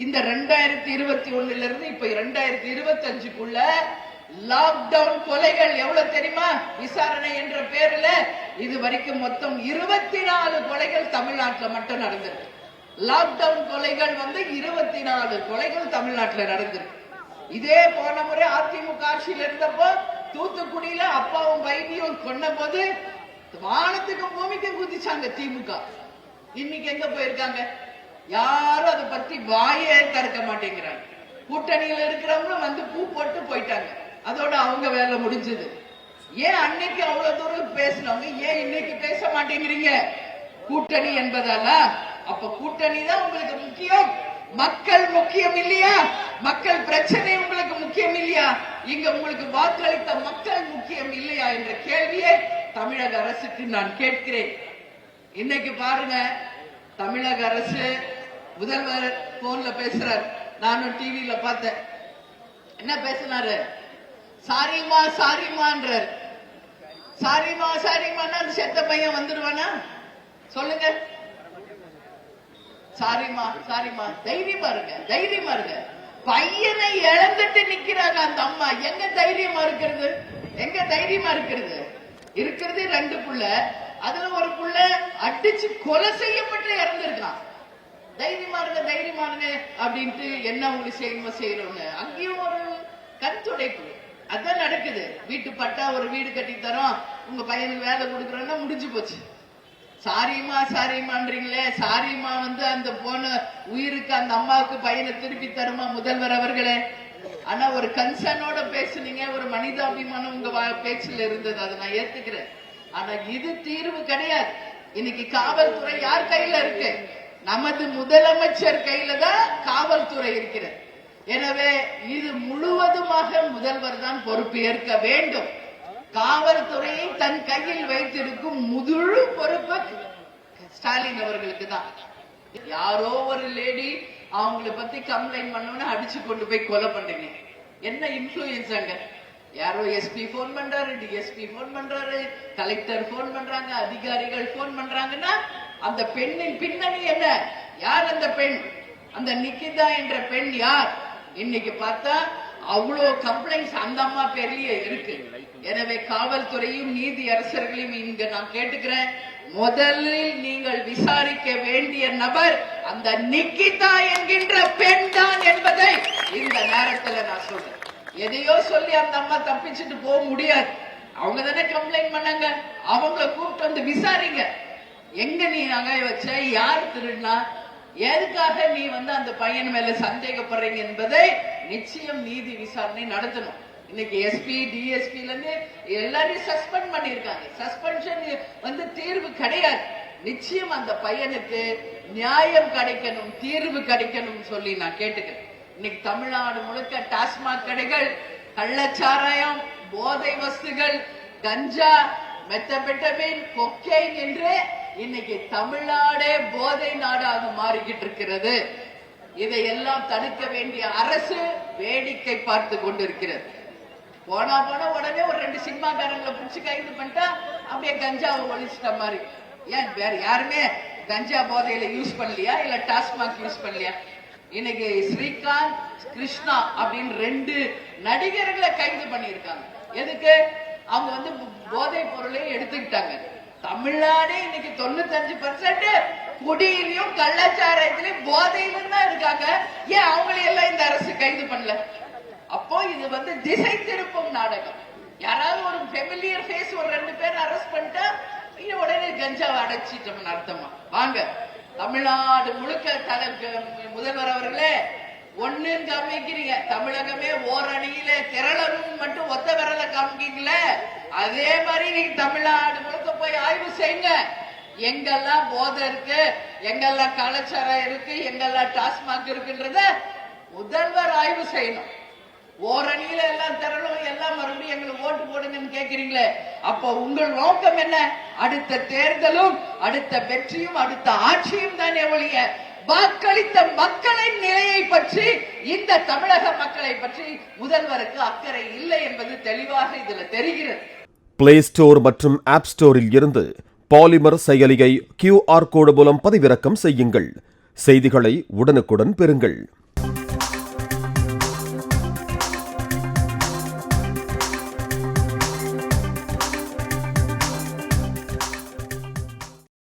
இந்த 2021 இருந்து இப்ப 2025க்குள்ள லாக்டவுன் கொலைகள் எவ்வளவு தெரியுமா? விசாரணை என்ற பேர்ல இது வரைக்கும் மொத்தம் 24 கொலைகள் தமிழ்நாட்டில் மட்டும் நடந்திருக்கு. லாக்டவுன் கொலைகள் 24 கொலைகள் தமிழ்நாட்டில் நடந்திருக்கு. இதே போன முறை அதிமுக ஆட்சியில் இருந்தப்போ தூத்துக்குடியில அப்பாவும் வைத்தியும் கொண்ட போது வானத்துக்கும் பூமிக்கும் குதிச்சாங்க திமுக. இன்னைக்கு எங்க போயிருக்காங்க? யாரும் அதை பத்தி வாயே திறக்க மாட்டேங்கிறாங்க. கூட்டணியில் இருக்கிறவங்க பூ போட்டு போயிட்டாங்க. அதோட அவங்க வேலை முடிஞ்சது. ஏன் அன்னைக்கு அவ்வளவு தூரம் பேசினவங்க ஏன் இன்னைக்கு பேச மாட்டேங்கிறீங்க? கூட்டணி என்பதால அப்ப கூட்டணி தான் உங்களுக்கு முக்கியம், மக்கள் முக்கியம் இல்லையா? மக்கள் பிரச்சனை உங்களுக்கு முக்கியம் இல்லையா? இங்க உங்களுக்கு வாக்களித்த மக்கள் முக்கியம் இல்லையா என்ற கேள்வியை தமிழக அரசுக்கு நான் கேட்கிறேன். இன்னைக்கு பாருங்க, தமிழக அரசு முதல்வர் போன்ல பேசுறார். நானும் டிவியில பார்த்தேன். என்ன பேசினாரு? சாரிமா சாரிமான்றார். சாரிமா சாரிமான்னா செத்த பையன் வந்துடுவானா? சொல்லுங்க. சாரிமா சாரிமா. தைரியமா இருங்க, தைரியமா இருங்க. பையனை இழந்துட்டு நிக்கிறாங்க அந்த அம்மா. எங்க தைரியமா இருக்கிறது? எங்க தைரியமா இருக்கிறது? இருக்கிறது 2 புள்ள. அதுல ஒரு புள்ள அடிச்சு கொலை செய்யப்பட்டு இறந்திருக்கான். தைரியமா இருங்க, தைரியமா இருங்க அப்படின்ட்டு என்ன உங்களுக்கு செய்யணுமோ செய்யறோம்னு அங்கேயும் ஒரு கண் துடைப்பு. அதான் நடக்குது. வீட்டு பட்டா ஒரு வீடு கட்டி தரோம், உங்க பையனுக்கு வேலை கொடுக்கறோம்னா முடிஞ்சு போச்சு. சாரிமா சாரிமான்றீங்களே, சாரிமா அந்த போன உயிருக்கு அந்த அம்மாவுக்கு பையனை திருப்பி தருமா முதல்வர் அவர்களே? ஆனா ஒரு கன்சர்னோட பேசுனீங்க, ஒரு மனிதாபிமானம் உங்க பேச்சுல இருந்தது, அதை நான் ஏத்துக்கிறேன். ஆனா இது தீர்வு கிடையாது. இன்னைக்கு காவல்துறை யார் கையில இருக்கு? நமது முதலமைச்சர் கையில தான் காவல்துறை இருக்கிறது. எனவே இது முழுவதுமாக முதல்வர் தான் பொறுப்பு ஏற்க வேண்டும். காவல்துறையை தன் கையில் வைத்திருக்கும் முழு பொறுப்பு ஸ்டாலின் அவர்களுக்கு தான். யாரோ ஒரு லேடி அவங்களை பத்தி கம்ப்ளைண்ட் பண்ணோன்னு அடிச்சு கொண்டு போய் கொலை பண்றீங்க. என்ன இன்ஃபுளுயன்ஸ் அங்க? யாரோ எஸ்பி போன் பண்றாரு, டிஎஸ்பி போன் பண்றாரு, கலெக்டர் போன் பண்றாங்க, அதிகாரிகள் போன் பண்றாங்கன்னா அந்த பெண்ணின் பின்னணி என்ன? யார் அந்த பெண்? அந்த நிக்கிதா என்ற பெண் யார்? இன்னைக்கு பார்த்தா அவ்வளவு கம்ப்ளைண்ட்ஸ் அந்த அம்மா பேர்லயே இருக்கு. எனவே காவல்துறையும் நீதி அரசர்களையும் இங்க நான் கேட்டுக்கிறேன், முதலில் நீங்கள் விசாரிக்க வேண்டிய நபர் அந்த நிக்கிதா என்கின்ற பெண் தான் என்பதை இந்த நேரத்தில் நான் சொல்றேன். எதையோ சொல்லி அந்த அம்மா தப்பிச்சுட்டு போக முடியாது. அவங்க தானே கம்ப்ளைண்ட் பண்ணாங்க, அவங்கள கூப்பிட்டு விசாரிங்க. எங்க நீ நகை வச்ச, யார் திருடினா, எதுக்காக நீ அந்த பையன் மேல சந்தேகப்படுறீங்க என்பதை நிச்சயம் நீதி விசாரணை நடத்தணும். இன்னைக்கு எஸ்பி டிஎஸ்பில இருந்து எல்லாரையும் சஸ்பெண்ட் பண்ணிருக்காங்க. சஸ்பென்ஷன் தீர்வு கிடையாது. நிச்சயம் அந்த பையனுக்கு நியாயம் கிடைக்கணும், தீர்வு கிடைக்கணும் சொல்லி நான் கேட்டுக்கிறேன். இன்னைக்கு தமிழ்நாடு முழுக்க டாஸ்மாக் கடைகள், கள்ளச்சாராயம், போதை வஸ்துகள், கஞ்சா, மெத்தபெட்டமின், கொக்கைன் என்று இன்னைக்கு தமிழ்நாடே போதை நாடாக மாறிக்கிட்டு இருக்கிறது. இதையெல்லாம் தடுக்க வேண்டிய அரசு வேடிக்கை பார்த்து கொண்டிருக்கிறது. போனா உடனே ஒரு 2 சினிமாக்காரங்களை பிடிச்சு கைது பண்ணிட்டா அப்படியே கஞ்சாவை ஒழிச்சிட்ட மாதிரி. ஏன் வேற யாருமே கஞ்சா போதையில யூஸ் பண்ணலையா? இல்ல டாஸ்மாக் யூஸ் பண்ணலையா? இன்னைக்கு ஸ்ரீகாந்த், கிருஷ்ணா அப்படின்னு 2 நடிகர்களை கைது பண்ணிருக்காங்க. எதுக்கு? அவங்க போதை பொருளை எடுத்துக்கிட்டாங்க. தமிழ்நாடு இன்னைக்கு 95% குடியிலையும் கள்ளச்சாராயத்திலையும் போதையிலும் தான் இருக்காங்க. ஏன் அவங்களையெல்லாம் இந்த அரசு கைது பண்ணல? அப்போ இது திசை திருப்பும் நாடகம். யாராவது ஒரு ஃபெமிலியர் ஃபேஸ் ஒரு 2 பேர் அரெஸ்ட் பண்ணிட்டா உடனே கஞ்சாவை அடைச்சிட்டோம்னு அர்த்தமா? வாங்க, தமிழ்நாடு முழுக்க முதல்வர் அவர்களே ஒண்ணுன்னு காமிக்கிறீங்க. தமிழகமே ஓரணியில திரளணும் மட்டும் ஒத்த விரல காமிக்கீங்கள, அதே மாதிரி நீங்க தமிழ்நாடு முழுக்க போய் ஆய்வு செய்யுங்க. எங்கெல்லாம் போதை இருக்கு, எங்கெல்லாம் கலாச்சாரம் இருக்கு, எங்கெல்லாம் டாஸ்மாக் இருக்குன்றத முதல்வர் ஆய்வு செய்யணும். ஓரணியில எல்லாம் திரளும், எல்லாம் மறுபடியும் எங்களுக்கு ஓட்டு போடுங்கன்னு கேக்குறீங்களே, அப்ப உங்கள் நோக்கம் என்ன? அடுத்த தேர்தலும் அடுத்த வெற்றியும் அடுத்த ஆட்சியும் தானே ஒழிய வாக்களித்த மக்களின் நிலையை பற்றி, இந்த தமிழக மக்களை பற்றி முதல்வருக்கு அக்கறை இல்லை என்பது தெளிவாக இதுல தெரிகிறது. பிளே ஸ்டோர் மற்றும் ஆப் ஸ்டோரில் இருந்து பாலிமர் செயலியை QR கோடு மூலம் பதிவிறக்கம் செய்யுங்கள். செய்திகளை உடனுக்குடன் பெறுங்கள்.